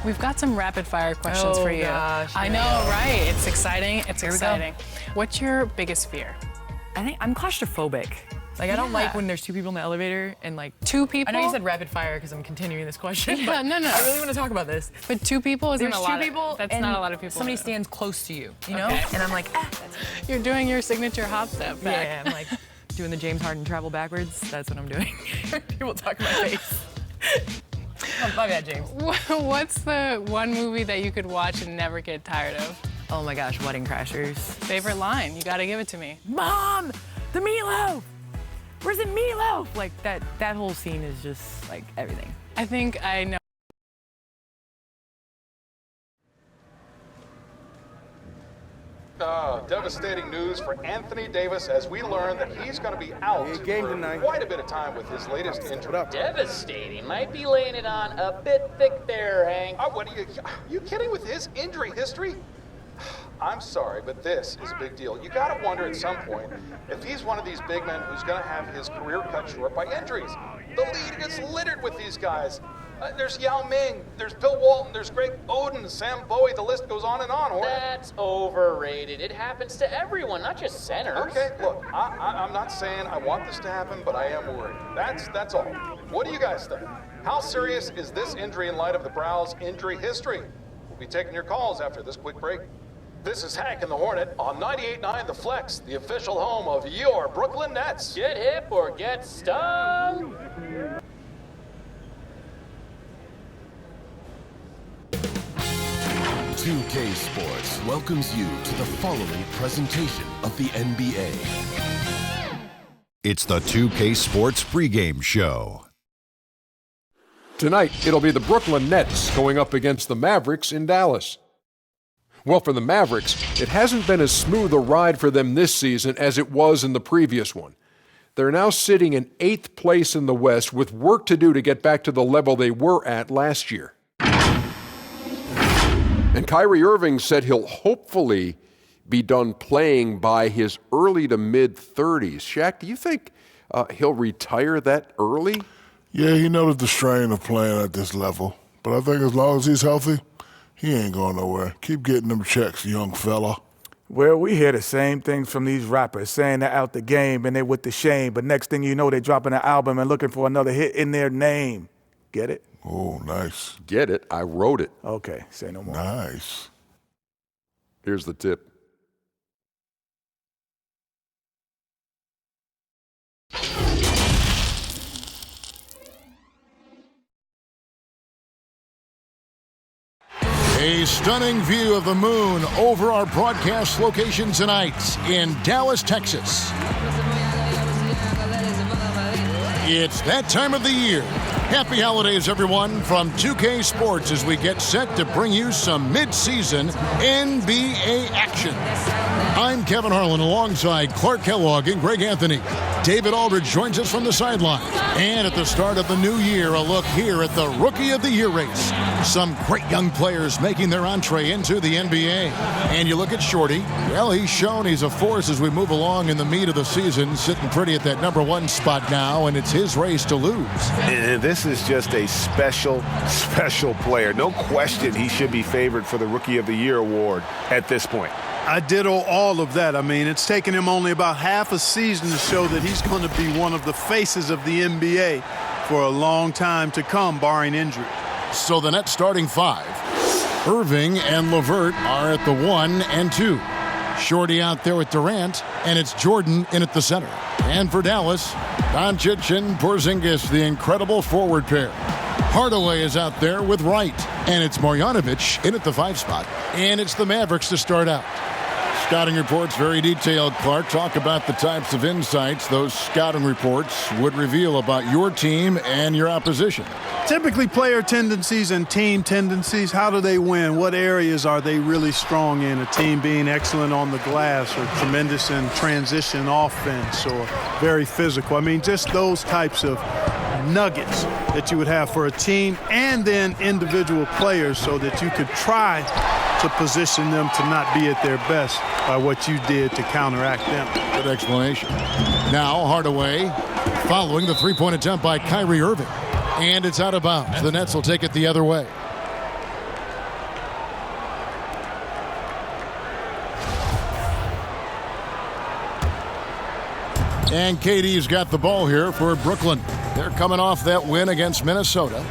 We've got some rapid fire questions for you. Gosh, I know, right? It's exciting. It's exciting. What's your biggest fear? I think I'm claustrophobic. Like, I don't like when there's two people in the elevator and like... Two people? I know you said rapid fire because I'm continuing this question. Yeah, but no. I really want to talk about this. But two people isn't There's a lot. two people. That's and not a lot of people. Somebody stands close to you, you know? Okay. And I'm like, You're doing your signature hop step back. Yeah, I'm like doing the James Harden travel backwards. That's what I'm doing. People talk in my face. Oh, my bad, James. What's the one movie that you could watch and never get tired of? Oh my gosh, Wedding Crashers. Favorite line? You gotta give it to me. Mom, the meatloaf. Where's the meatloaf? Like that whole scene is just like everything. I think I know. Devastating news for Anthony Davis as we learn that he's going to be out for quite a bit of time with his latest injury. Devastating. Might be laying it on a bit thick there, Hank. What are you kidding with his injury history? I'm sorry, but this is a big deal. You got to wonder at some point if he's one of these big men who's going to have his career cut short by injuries. The league is littered with these guys. There's Yao Ming, there's Bill Walton, there's Greg Oden, Sam Bowie, the list goes on and on. That's overrated. It happens to everyone, not just centers. Okay, look, I'm not saying I want this to happen, but I am worried. That's all. What do you guys think? How serious is this injury in light of the Browns' injury history? We'll be taking your calls after this quick break. This is Hank and the Hornet on 98.9 The Flex, the official home of your Brooklyn Nets. Get hip or get stung. .2K Sports welcomes you to the following presentation of the NBA. It's the 2K Sports pregame show. Tonight, it'll be the Brooklyn Nets going up against the Mavericks in Dallas. Well, for the Mavericks, it hasn't been as smooth a ride for them this season as it was in the previous one. They're now sitting in 8th place in the West with work to do to get back to the level they were at last year. And Kyrie Irving said he'll hopefully be done playing by his early to mid-30s. Shaq, do you think he'll retire that early? Yeah, he noticed the strain of playing at this level. But I think as long as he's healthy, he ain't going nowhere. Keep getting them checks, young fella. Well, we hear the same things from these rappers, saying they're out the game and they're with the shame. But next thing you know, they're dropping an album and looking for another hit in their name. Get it? Oh, nice. Get it? I wrote it. Okay, say no more. Nice. Here's the tip. A stunning view of the moon over our broadcast location tonight in Dallas, Texas. It's that time of the year. Happy holidays, everyone, from 2K Sports as we get set to bring you some mid-season NBA action. I'm Kevin Harlan alongside Clark Kellogg and Greg Anthony. David Aldridge joins us from the sideline. And at the start of the new year, a look here at the Rookie of the Year race. Some great young players making their entree into the NBA. And you look at Shorty. Well, he's shown he's a force as we move along in the meat of the season, sitting pretty at that #1 spot now, and it's his race to lose. And this is just a special player. No question he should be favored for the Rookie of the Year award at this point. I ditto all of that. I mean, it's taken him only about half a season to show that he's going to be one of the faces of the NBA for a long time to come, barring injury. So the Nets starting 5. Irving and LeVert are at the 1 and 2. Shorty out there with Durant, and it's Jordan in at the center. And for Dallas, Doncic and Porzingis, the incredible forward pair. Hardaway is out there with Wright, and it's Marjanovic in at the 5 spot. And it's the Mavericks to start out. Scouting reports very detailed, Clark. Talk about the types of insights those scouting reports would reveal about your team and your opposition. Typically player tendencies and team tendencies. How do they win? What areas are they really strong in? A team being excellent on the glass or tremendous in transition offense or very physical. I mean, just those types of nuggets that you would have for a team and then individual players so that you could try to position them to not be at their best by what you did to counteract them. Good explanation. Now Hardaway following the three-point attempt by Kyrie Irving. And it's out of bounds. The Nets will take it the other way. And KD's got the ball here for Brooklyn. They're coming off that win against Minnesota.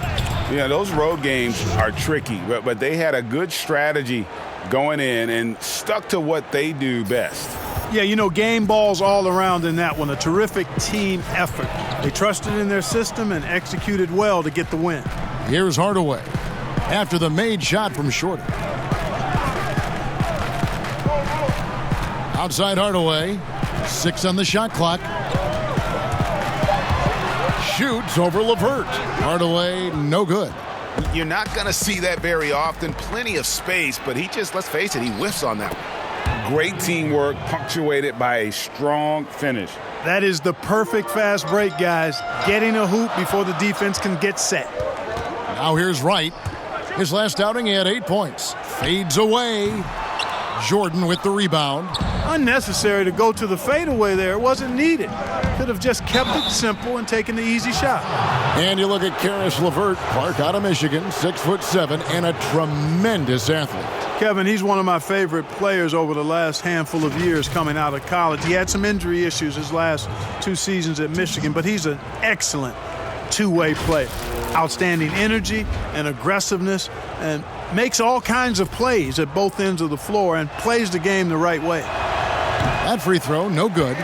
Yeah, those road games are tricky, but they had a good strategy going in and stuck to what they do best. Yeah, you know, game balls all around in that one. A terrific team effort. They trusted in their system and executed well to get the win. Here's Hardaway after the made shot from Shorty. Outside Hardaway, 6 on the shot clock. Shoots over LeVert. Hardaway, no good. You're not going to see that very often. Plenty of space, but he just, let's face it, he whiffs on that one. Great teamwork, punctuated by a strong finish. That is the perfect fast break, guys. Getting a hoop before the defense can get set. Now here's Wright. His last outing, he had 8 points. Fades away. Jordan with the rebound. Unnecessary to go to the fadeaway there. It wasn't needed. Could have just kept it simple and taken the easy shot. And you look at Karis LeVert, Clark out of Michigan, 6'7", and a tremendous athlete. Kevin, he's one of my favorite players over the last handful of years coming out of college. He had some injury issues his last 2 seasons at Michigan, but he's an excellent two-way player. Outstanding energy and aggressiveness, and makes all kinds of plays at both ends of the floor and plays the game the right way. That free throw, no good.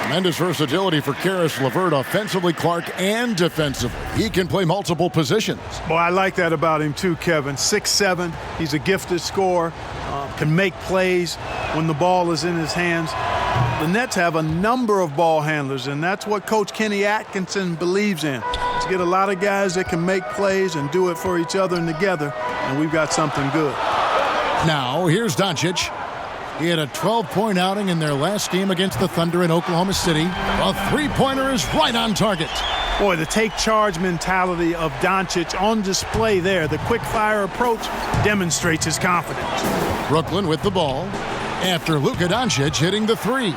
Tremendous versatility for Karis LeVert, offensively, Clark, and defensively. He can play multiple positions. Boy, I like that about him too, Kevin. 6'7", he's a gifted scorer, can make plays when the ball is in his hands. The Nets have a number of ball handlers, and that's what Coach Kenny Atkinson believes in. To get a lot of guys that can make plays and do it for each other and together, and we've got something good. Now, here's Doncic. He had a 12-point outing in their last game against the Thunder in Oklahoma City. A three-pointer is right on target. Boy, the take-charge mentality of Doncic on display there. The quick-fire approach demonstrates his confidence. Brooklyn with the ball after Luka Doncic hitting the three.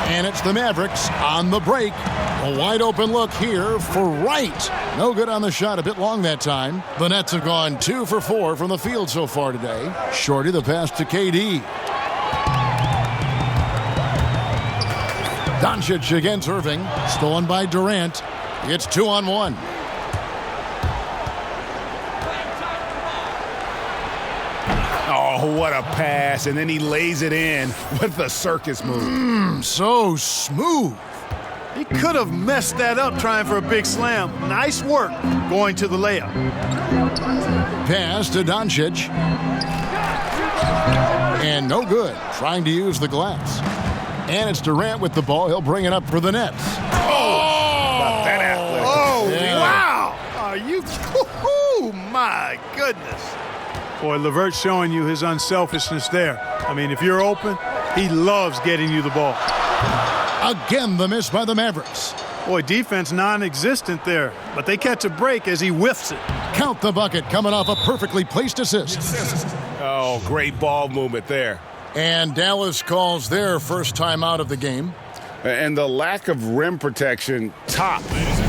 And it's the Mavericks on the break. A wide-open look here for Wright. No good on the shot, a bit long that time. The Nets have gone 2 for 4 from the field so far today. Shorty the pass to KD. Doncic against Irving. Stolen by Durant. It's 2-on-1. Oh, what a pass. And then he lays it in with the circus move. So smooth. He could have messed that up trying for a big slam. Nice work going to the layup. Pass to Doncic. And no good. Trying to use the glass. And it's Durant with the ball. He'll bring it up for the Nets. That athletic. Oh, yeah. Wow. Are you? Oh, my goodness. Boy, LeVert showing you his unselfishness there. I mean, if you're open, he loves getting you the ball. Again, the miss by the Mavericks. Boy, defense non-existent there, but they catch a break as he whiffs it. Count the bucket coming off a perfectly placed assist. Oh, great ball movement there. And Dallas calls their first time out of the game. And the lack of rim protection, top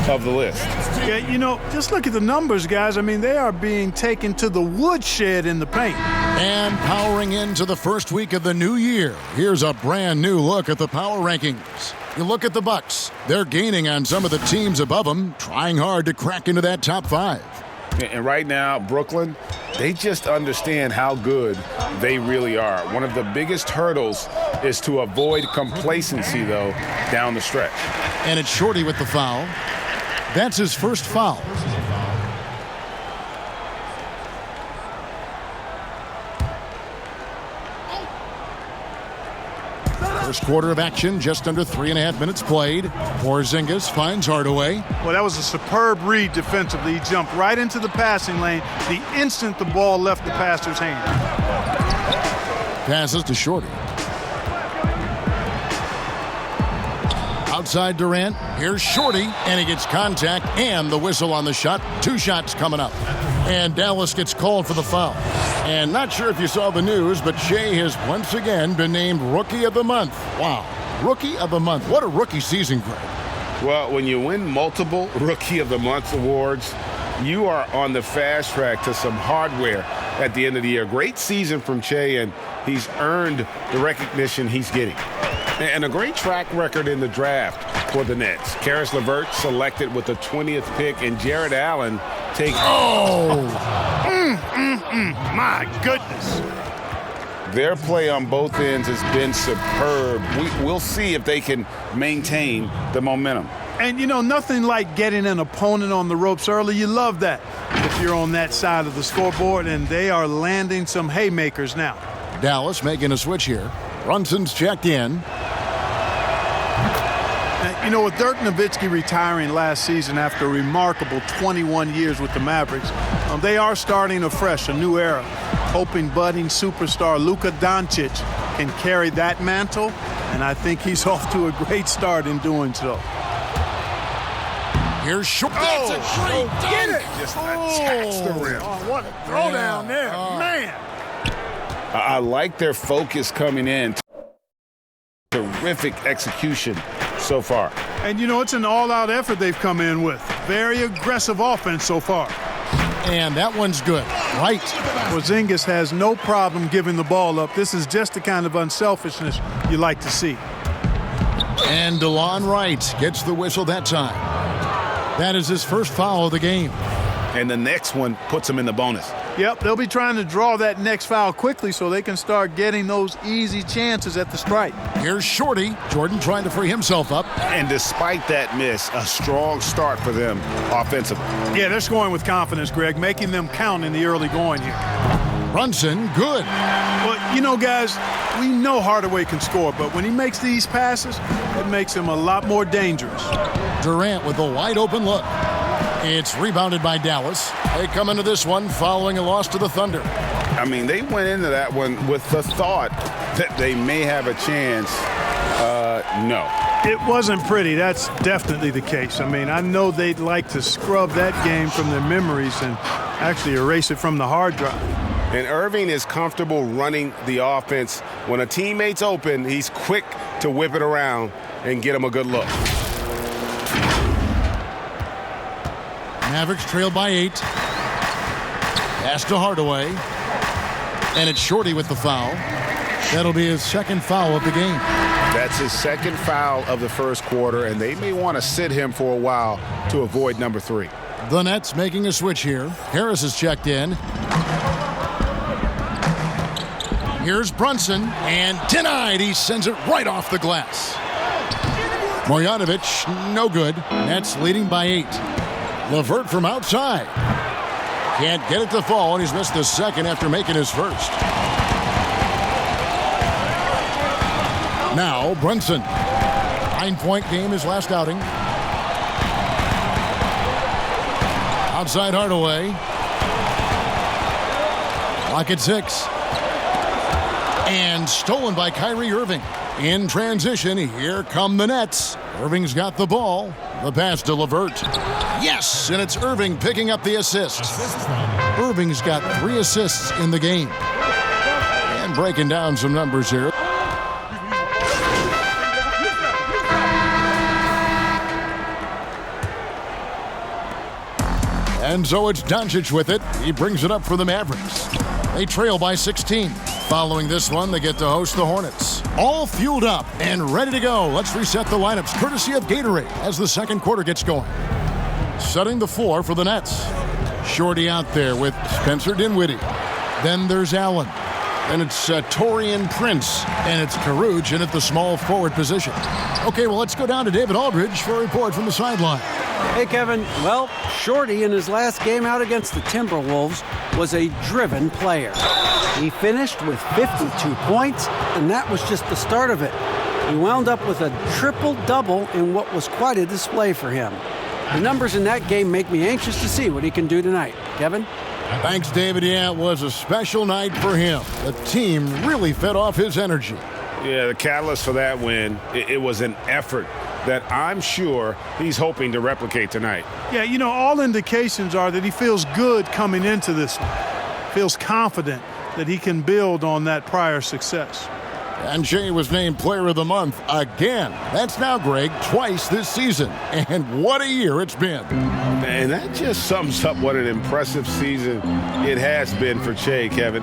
of the list. Yeah, you know, just look at the numbers, guys. I mean, they are being taken to the woodshed in the paint. And powering into the first week of the new year, here's a brand new look at the power rankings. You look at the Bucks. They're gaining on some of the teams above them, trying hard to crack into that top 5. And right now, Brooklyn, they just understand how good they really are. One of the biggest hurdles is to avoid complacency, though, down the stretch. And it's Shorty with the foul. That's his first foul. First quarter of action, just under 3.5 minutes played. Porzingis finds Hardaway. Well, that was a superb read defensively. He jumped right into the passing lane the instant the ball left the passer's hand. Passes to Shorty. Outside Durant, here's Shorty, and he gets contact and the whistle on the shot. 2 shots coming up. And Dallas gets called for the foul. And not sure if you saw the news, but Shea has once again been named Rookie of the Month. Wow, Rookie of the Month. What a rookie season, Greg. Well, when you win multiple Rookie of the Month awards, you are on the fast track to some hardware at the end of the year. Great season from Shea, and he's earned the recognition he's getting. And a great track record in the draft for the Nets. Karis LeVert selected with the 20th pick, and Jared Allen takes... My goodness. Their play on both ends has been superb. We'll see if they can maintain the momentum. And, you know, nothing like getting an opponent on the ropes early. You love that if you're on that side of the scoreboard, and they are landing some haymakers now. Dallas making a switch here. Brunson's checked in. You know, with Dirk Nowitzki retiring last season after a remarkable 21 years with the Mavericks, they are starting afresh, a new era. Hoping budding superstar Luka Doncic can carry that mantle, and I think he's off to a great start in doing so. Here's Short. That's a great dunk. Get it! Just attacks the rim. Oh, what a throwdown there, man. I like their focus coming in. Terrific execution so far. And, you know, it's an all-out effort they've come in with. Very aggressive offense so far. And that one's good. Right. Porzingis has no problem giving the ball up. This is just the kind of unselfishness you like to see. And DeLon Wright gets the whistle that time. That is his first foul of the game. And the next one puts him in the bonus. Yep, they'll be trying to draw that next foul quickly so they can start getting those easy chances at the stripe. Here's Shorty. Jordan trying to free himself up. And despite that miss, a strong start for them offensively. Yeah, they're scoring with confidence, Greg, making them count in the early going here. Brunson, good. Well, you know, guys, we know Hardaway can score, but when he makes these passes, it makes him a lot more dangerous. Durant with a wide open look. It's rebounded by Dallas. They come into this one following a loss to the Thunder. I mean, they went into that one with the thought that they may have a chance. No. It wasn't pretty. That's definitely the case. I mean, I know they'd like to scrub that game from their memories and actually erase it from the hard drive. And Irving is comfortable running the offense. When a teammate's open, he's quick to whip it around and get him a good look. Mavericks trailed by 8. Pass to Hardaway. And it's Shorty with the foul. That'll be his second foul of the game. That's his second foul of the first quarter, and they may want to sit him for a while to avoid number 3. The Nets making a switch here. Harris is checked in. Here's Brunson, and denied. He sends it right off the glass. Marjanovic, no good. Nets leading by 8. LeVert from outside. Can't get it to fall, and he's missed the second after making his first. Now, Brunson. 9-point game his last outing. Outside Hardaway. Lock at 6. And stolen by Kyrie Irving. In transition, here come the Nets. Irving's got the ball. The pass to LeVert. Yes, and it's Irving picking up the assist. Irving's got 3 assists in the game. And breaking down some numbers here. And so it's Doncic with it. He brings it up for the Mavericks. They trail by 16. Following this one, they get to host the Hornets. All fueled up and ready to go. Let's reset the lineups courtesy of Gatorade as the second quarter gets going. Setting the floor for the Nets. Shorty out there with Spencer Dinwiddie. Then there's Allen. Then it's Taurean Prince. And it's Caruge in at the small forward position. Okay, well, let's go down to David Aldridge for a report from the sideline. Hey, Kevin. Well, Shorty in his last game out against the Timberwolves was a driven player. He finished with 52 points, and that was just the start of it. He wound up with a triple-double in what was quite a display for him. The numbers in that game make me anxious to see what he can do tonight. Kevin? Thanks, David. Yeah, it was a special night for him. The team really fed off his energy. Yeah, the catalyst for that win, it was an effort that I'm sure he's hoping to replicate tonight. Yeah, you know, all indications are that he feels good coming into this one. Feels confident that he can build on that prior success. And Shea was named Player of the Month again. That's now, Greg, twice this season. And what a year it's been. And that just sums up what an impressive season it has been for Che, Kevin.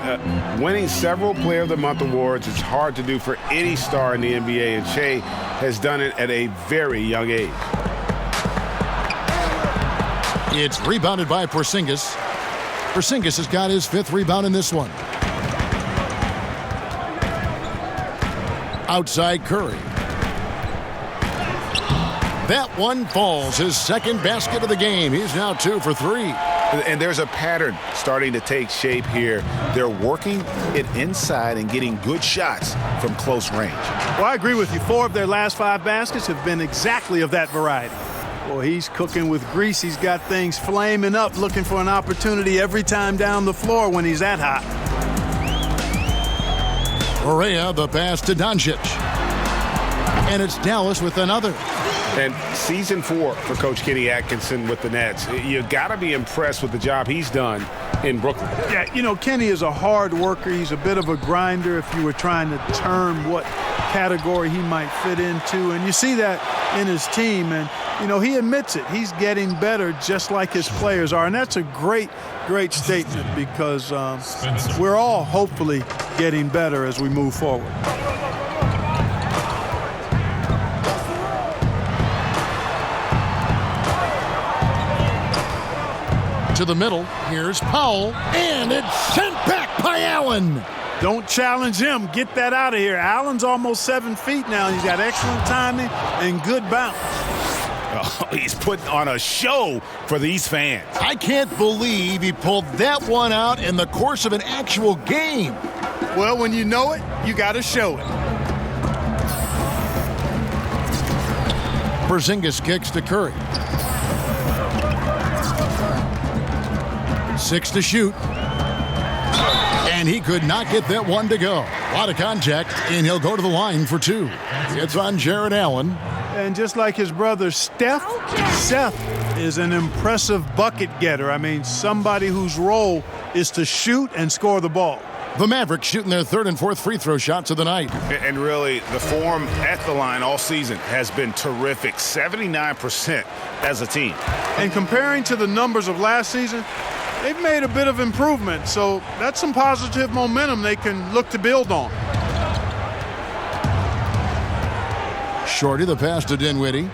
Winning several Player of the Month awards, it's hard to do for any star in the NBA, and Che has done it at a very young age. It's rebounded by Porzingis. Porzingis has got his 5th rebound in this one. Outside Curry. That one falls, his 2nd basket of the game. He's now 2 for 3. And there's a pattern starting to take shape here. They're working it inside and getting good shots from close range. Well, I agree with you. 4 of their last 5 baskets have been exactly of that variety. Well, he's cooking with grease. He's got things flaming up, looking for an opportunity every time down the floor when he's that hot. Correa, the pass to Doncic. And it's Dallas with another. And season 4 for Coach Kenny Atkinson with the Nets. You got to be impressed with the job he's done in Brooklyn. Yeah, you know, Kenny is a hard worker. He's a bit of a grinder if you were trying to term what category he might fit into. And you see that in his team. And, you know, he admits it. He's getting better just like his players are. And that's a great, great statement because we're all hopefully getting better as we move forward. To the middle, here's Powell, and it's sent back by Allen. Don't challenge him. Get that out of here. Allen's almost 7 feet now. He's got excellent timing and good bounce. Oh, he's putting on a show for these fans. I can't believe he pulled that one out in the course of an actual game. Well, when you know it, you got to show it. Porzingis kicks to Curry. 6 to shoot. And he could not get that one to go. A lot of contact, and he'll go to the line for 2. It's on Jared Allen. And just like his brother Seth is an impressive bucket getter. I mean, somebody whose role is to shoot and score the ball. The Mavericks shooting their 3rd and 4th free throw shots of the night. And really, the form at the line all season has been terrific. 79% as a team. And comparing to the numbers of last season, they've made a bit of improvement. So that's some positive momentum they can look to build on. Shorty, the pass to Dinwiddie.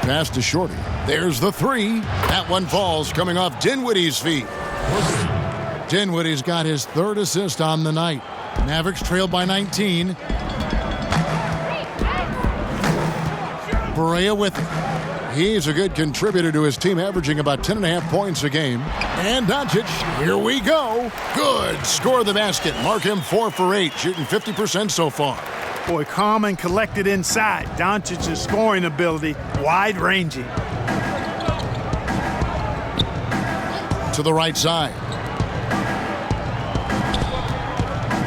Pass to Shorty. There's the 3. That one falls, coming off Dinwiddie's feet. Dinwiddie's got his 3rd assist on the night. Mavericks trailed by 19. Correa with it. He's a good contributor to his team, averaging about 10.5 points a game. And Doncic, here we go. Good. Score the basket. Mark him 4 for 8, shooting 50% so far. Boy, calm and collected inside. Doncic's scoring ability, wide-ranging. To the right side.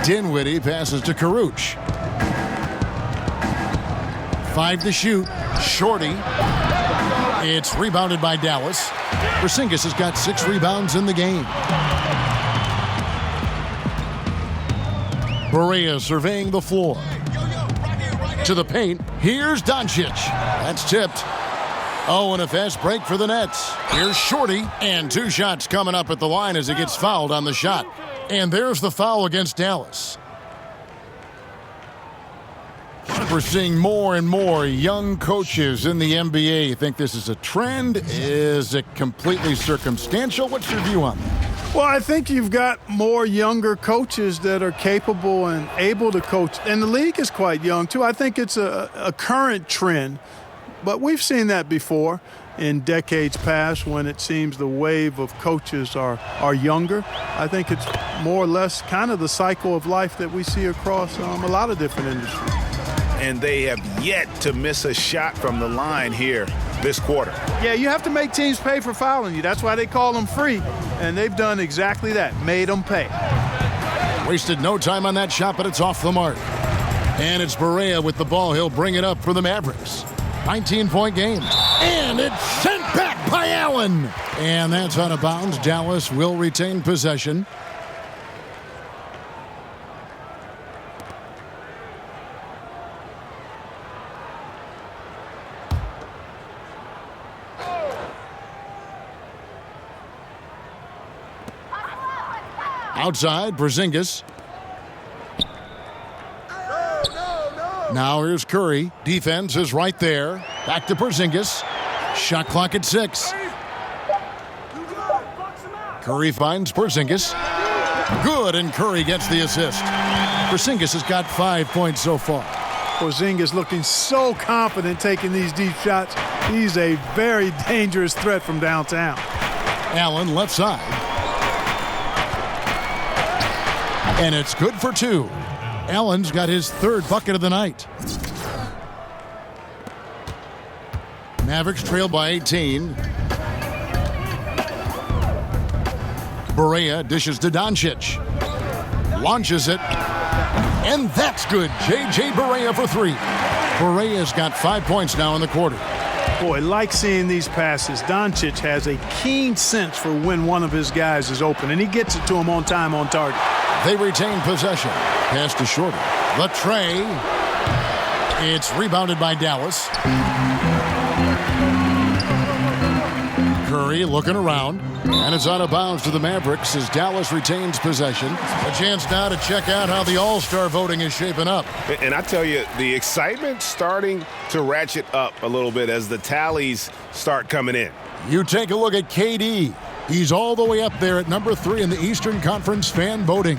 Dinwiddie passes to Karuch. 5 to shoot. Shorty. It's rebounded by Dallas. Porzingis has got 6 rebounds in the game. Correa surveying the floor. To the paint. Here's Doncic. That's tipped. Oh, and a fast break for the Nets. Here's Shorty, and 2 shots coming up at the line as he gets fouled on the shot. And there's the foul against Dallas. We're seeing more and more young coaches in the NBA. You think this is a trend? Is it completely circumstantial? What's your view on that? Well, I think you've got more younger coaches that are capable and able to coach. And the league is quite young, too. I think it's a current trend. But we've seen that before in decades past when it seems the wave of coaches are younger. I think it's more or less kind of the cycle of life that we see across a lot of different industries. And they have yet to miss a shot from the line here this quarter. Yeah, you have to make teams pay for fouling you. That's why they call them free. And they've done exactly that, made them pay. Wasted no time on that shot, but it's off the mark. And it's Correa with the ball. He'll bring it up for the Mavericks. 19-point game. And it's sent back by Allen. And that's out of bounds. Dallas will retain possession. Outside, Porzingis. Now here's Curry. Defense is right there. Back to Porzingis. Shot clock at 6. Curry finds Porzingis. Good, and Curry gets the assist. Porzingis has got 5 points so far. Porzingis looking so confident taking these deep shots. He's a very dangerous threat from downtown. Allen left side. And it's good for 2. Allen's got his 3rd bucket of the night. Mavericks trail by 18. Barea dishes to Doncic. Launches it. And that's good. J.J. Barea for 3. Barea's got 5 points now in the quarter. Boy, like seeing these passes. Doncic has a keen sense for when one of his guys is open, and he gets it to him on time, on target. They retain possession. Pass to Shorty. The tray. It's rebounded by Dallas. Curry looking around. And it's out of bounds to the Mavericks as Dallas retains possession. A chance now to check out how the All-Star voting is shaping up. And I tell you, the excitement starting to ratchet up a little bit as the tallies start coming in. You take a look at KD. He's all the way up there at number 3 in the Eastern Conference fan voting.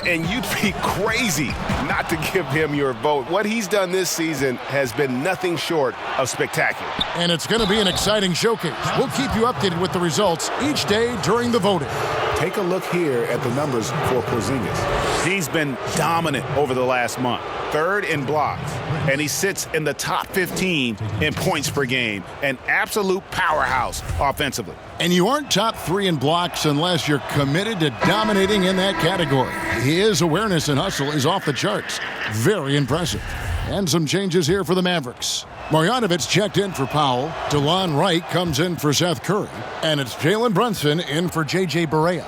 And you'd be crazy not to give him your vote. What he's done this season has been nothing short of spectacular. And it's going to be an exciting showcase. We'll keep you updated with the results each day during the voting. Take a look here at the numbers for Porzingis. He's been dominant over the last month. 3rd in blocks, and he sits in the top 15 in points per game. An absolute powerhouse offensively. And you aren't top 3 in blocks unless you're committed to dominating in that category. His awareness and hustle is off the charts. Very impressive. And some changes here for the Mavericks. Marjanovic checked in for Powell. DeLon Wright comes in for Seth Curry. And it's Jalen Brunson in for J.J. Barea.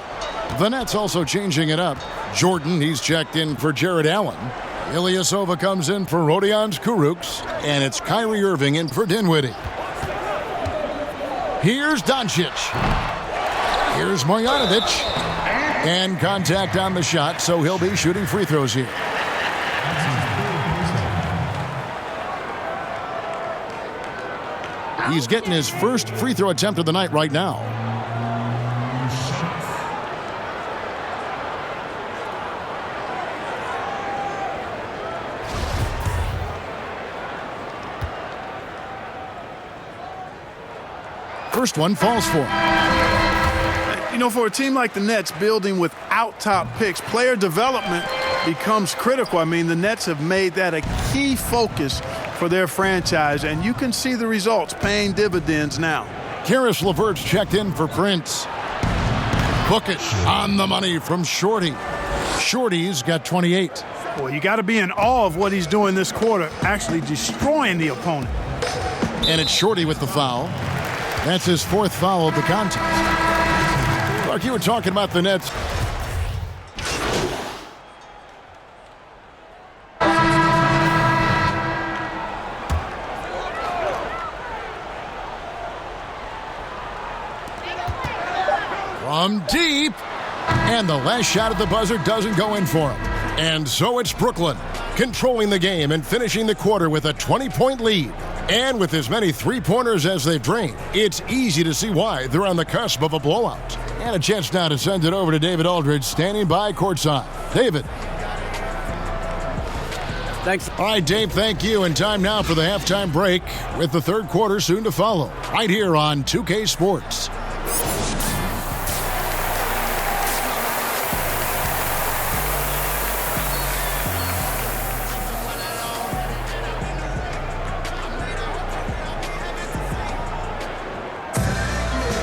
The Nets also changing it up. Jordan, he's checked in for Jared Allen. Ilyasova comes in for Rodions Kurucs. And it's Kyrie Irving in for Dinwiddie. Here's Doncic. Here's Marjanovic. And contact on the shot, so he'll be shooting free throws here. He's getting his first free throw attempt of the night right now. First one falls for him. You know, for a team like the Nets building without top picks, player development becomes critical. I mean, the Nets have made that a key focus for their franchise, and you can see the results paying dividends now. Karis LeVert's checked in for Prince. Bookish on the money from Shorty. Shorty's got 28. Boy, you got to be in awe of what he's doing this quarter, actually destroying the opponent. And it's Shorty with the foul. That's his 4th foul of the contest. Mark, you were talking about the Nets. From deep. And the last shot at the buzzer doesn't go in for him. And so it's Brooklyn controlling the game and finishing the quarter with a 20-point lead. And with as many three-pointers as they've drained, it's easy to see why they're on the cusp of a blowout. And a chance now to send it over to David Aldridge, standing by courtside. David. Thanks. All right, Dave, thank you. And time now for the halftime break with the 3rd quarter soon to follow. Right here on 2K Sports.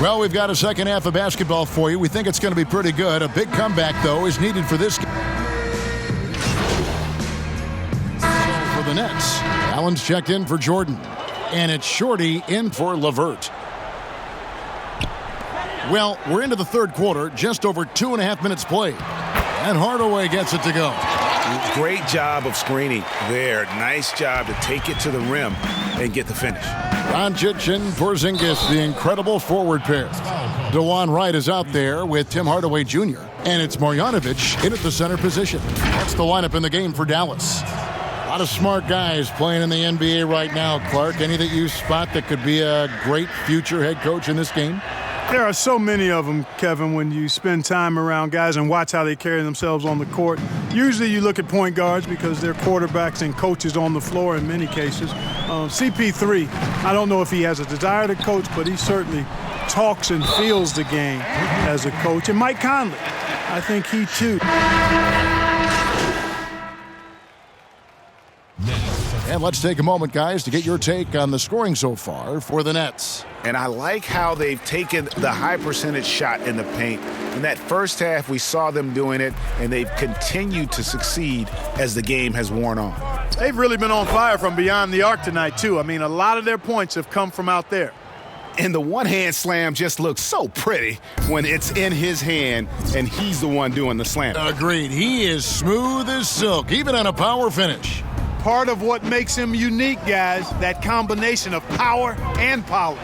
Well, we've got a second half of basketball for you. We think it's going to be pretty good. A big comeback, though, is needed for this game. For the Nets, Allen's checked in for Jordan. And it's Shorty in for LeVert. Well, we're into the 3rd quarter, just over 2.5 minutes played. And Hardaway gets it to go. Great job of screening there. Nice job to take it to the rim and get the finish. Doncic and Porzingis, the incredible forward pair. DeLon Wright is out there with Tim Hardaway Jr. And it's Marjanovic in at the center position. That's the lineup in the game for Dallas. A lot of smart guys playing in the NBA right now, Clark. Any that you spot that could be a great future head coach in this game? There are so many of them, Kevin, when you spend time around guys and watch how they carry themselves on the court. Usually you look at point guards because they're quarterbacks and coaches on the floor in many cases. CP3, I don't know if he has a desire to coach, but he certainly talks and feels the game as a coach. And Mike Conley, I think he too. And let's take a moment, guys, to get your take on the scoring so far for the Nets. And I like how they've taken the high percentage shot in the paint. In that first half, we saw them doing it, and they've continued to succeed as the game has worn on. They've really been on fire from beyond the arc tonight, too. I mean, a lot of their points have come from out there. And the one-hand slam just looks so pretty when it's in his hand and he's the one doing the slam. Agreed. He is smooth as silk, even on a power finish. Part of what makes him unique, guys, that combination of power and polish.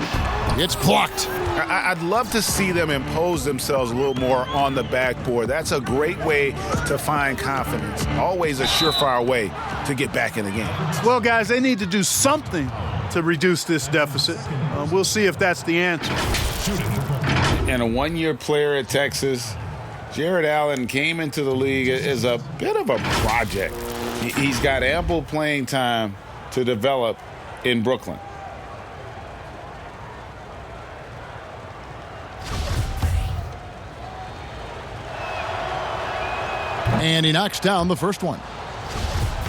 It's blocked. I'd love to see them impose themselves a little more on the backboard. That's a great way to find confidence. Always a surefire way to get back in the game. Well, guys, they need to do something to reduce this deficit. We'll see if that's the answer. And a one-year player at Texas, Jared Allen came into the league as a bit of a project. He's got ample playing time to develop in Brooklyn. And he knocks down the first one.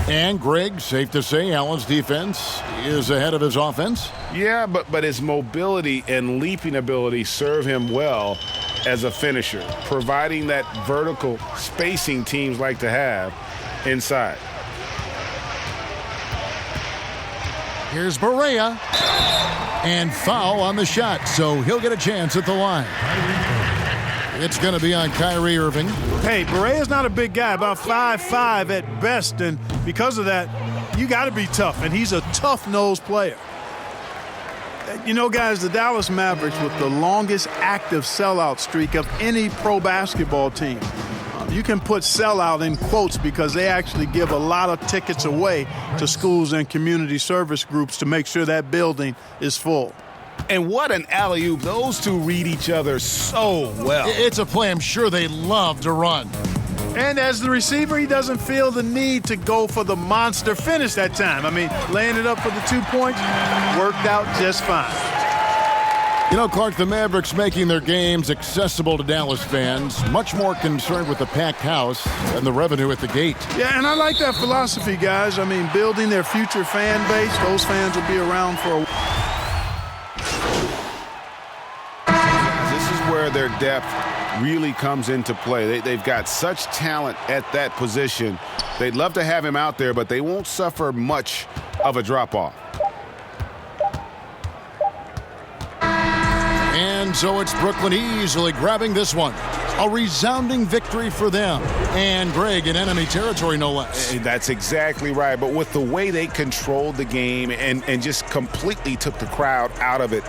And Greg, safe to say, Allen's defense is ahead of his offense. Yeah, but his mobility and leaping ability serve him well as a finisher, providing that vertical spacing teams like to have inside. Here's Barea. And foul on the shot, so he'll get a chance at the line. It's going to be on Kyrie Irving. Hey, Barea's not a big guy, about 5'5" at best, and because of that, you got to be tough, and he's a tough-nosed player. You know, guys, the Dallas Mavericks with the longest active sellout streak of any pro basketball team. You can put sellout in quotes because they actually give a lot of tickets away to schools and community service groups to make sure that building is full. And what an alley-oop. Those two read each other so well. It's a play I'm sure they love to run. And as the receiver, he doesn't feel the need to go for the monster finish that time. I mean, laying it up for the 2 points worked out just fine. You know, Clark, the Mavericks making their games accessible to Dallas fans, much more concerned with the packed house than the revenue at the gate. Yeah, and I like that philosophy, guys. I mean, building their future fan base, those fans will be around for a while. This is where their depth really comes into play. They've got such talent at that position. They'd love to have him out there, but they won't suffer much of a drop-off. And so it's Brooklyn easily grabbing this one. A resounding victory for them. And Greg in enemy territory, no less. That's exactly right. But with the way they controlled the game and just completely took the crowd out of it,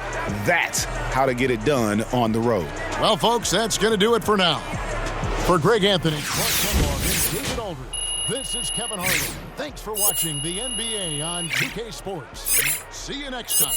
that's how to get it done on the road. Well, folks, that's going to do it for now. For Greg Anthony, Clark Kellogg, and David Aldridge, this is Kevin Harlan. Thanks for watching the NBA on 2K Sports. See you next time.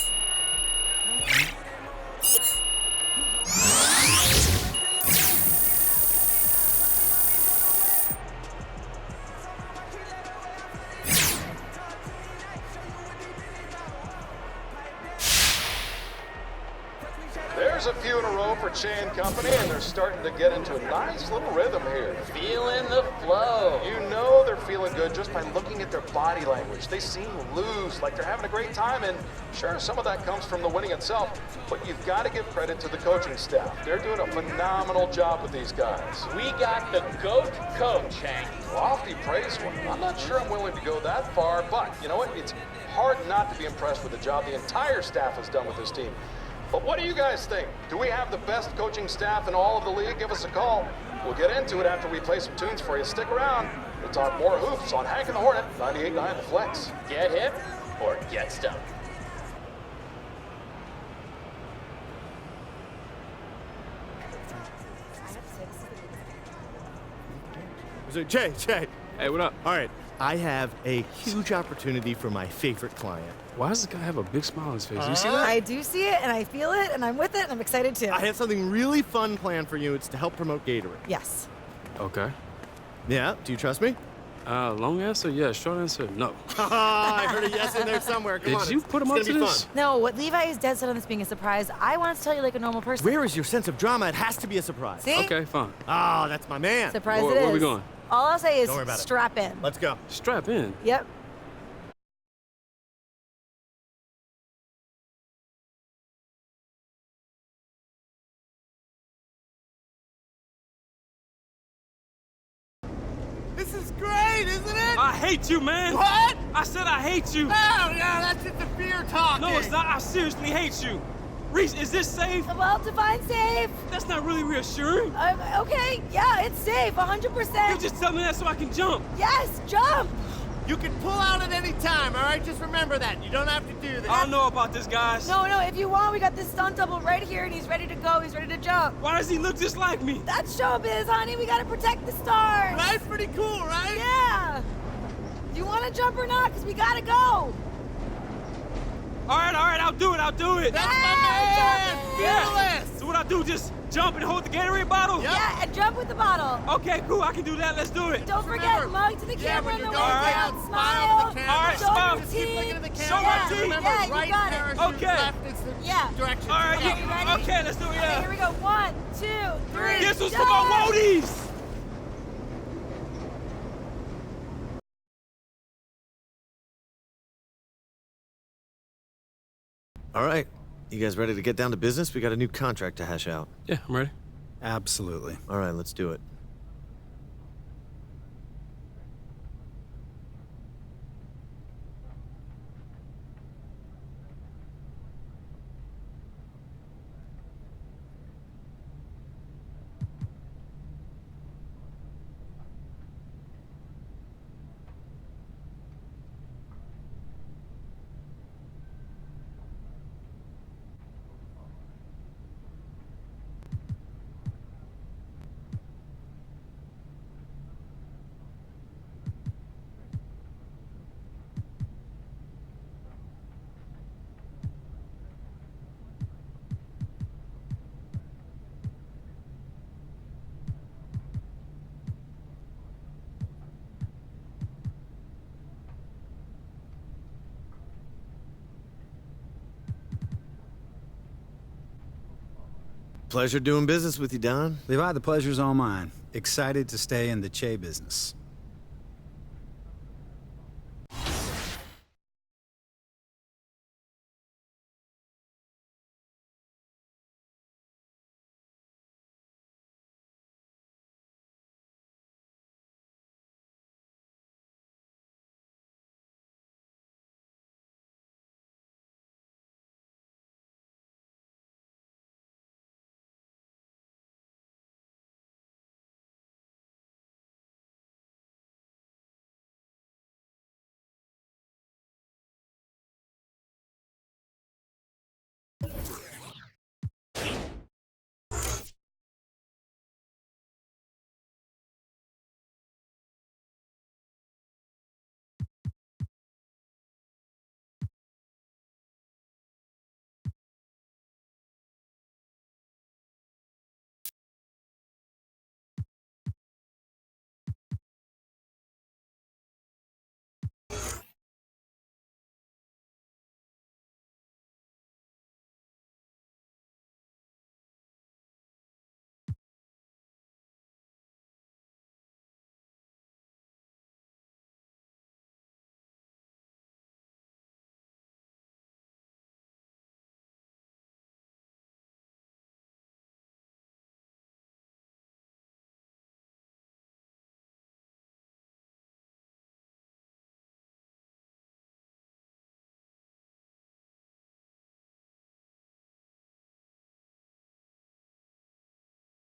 There's a few in a row for Che and company, and they're starting to get into a nice little rhythm here. Feeling the flow. You know they're feeling good just by looking at their body language. They seem loose, like they're having a great time, and sure, some of that comes from the winning itself, but you've got to give credit to the coaching staff. They're doing a phenomenal job with these guys. We got the GOAT coach, Hank. Lofty praise for him. I'm not sure I'm willing to go that far, but you know what? It's hard not to be impressed with the job the entire staff has done with this team. But what do you guys think? Do we have the best coaching staff in all of the league? Give us a call. We'll get into it after we play some tunes for you. Stick around. We'll talk more hoops on Hank and the Hornet, 98.9 The Flex. Get hip or get stoned. So, Jay. Hey, what up? All right, I have a huge opportunity for my favorite client. Why does this guy have a big smile on his face? You see that? I do see it, and I feel it, and I'm with it, and I'm excited too. I have something really fun planned for you. It's to help promote Gatorade. Yes. Okay. Yeah, do you trust me? Long answer, yes. Short answer, no. I heard a yes in there somewhere. Come on. Did you put him up to this? No, what Levi is dead set on this being a surprise. I want to tell you like a normal person. Where is your sense of drama? It has to be a surprise. See? Okay, fine. Oh, that's my man. Surprise Where are we going? All I'll say is Don't worry about it. strap in. Let's go. Strap in? Yep. This is great, isn't it? I hate you, man. What? I said I hate you. No, that's just the fear talking. No, it's not. I seriously hate you. Reese, is this safe? Well, define safe. That's not really reassuring. Okay, yeah, it's safe, 100%. You just tell me that so I can jump. Yes, jump. You can pull out at any time, all right? Just remember that. You don't have to do that. I don't know about this, guys. No, if you want, we got this stunt double right here, and he's ready to go. He's ready to jump. Why does he look just like me? That's showbiz, honey. We gotta protect the stars. That's pretty cool, right? Yeah. Do you want to jump or not? Because we gotta go. All right, I'll do it. That's my man. Fearless. So what I do, just jump and hold the Gatorade bottle? Yep. Yeah, and jump with the bottle. Okay, cool, I can do that. Let's do it. Don't forget, mug to the camera on the way down. Smile to the camera. All right, Show smile. your Just keep teeth. looking at the Show camera. my teeth. Remember, Yeah, you right got it. parachute, Okay. left is the direction. All right, Okay, you ready? okay, let's do it, Okay, yeah. here we go. 1, 2, 3. This was for jump. my woadies. All right. You guys ready to get down to business? We got a new contract to hash out. Yeah, I'm ready. Absolutely. All right, let's do it. Pleasure doing business with you, Don. Levi, the pleasure's all mine. Excited to stay in the Che business.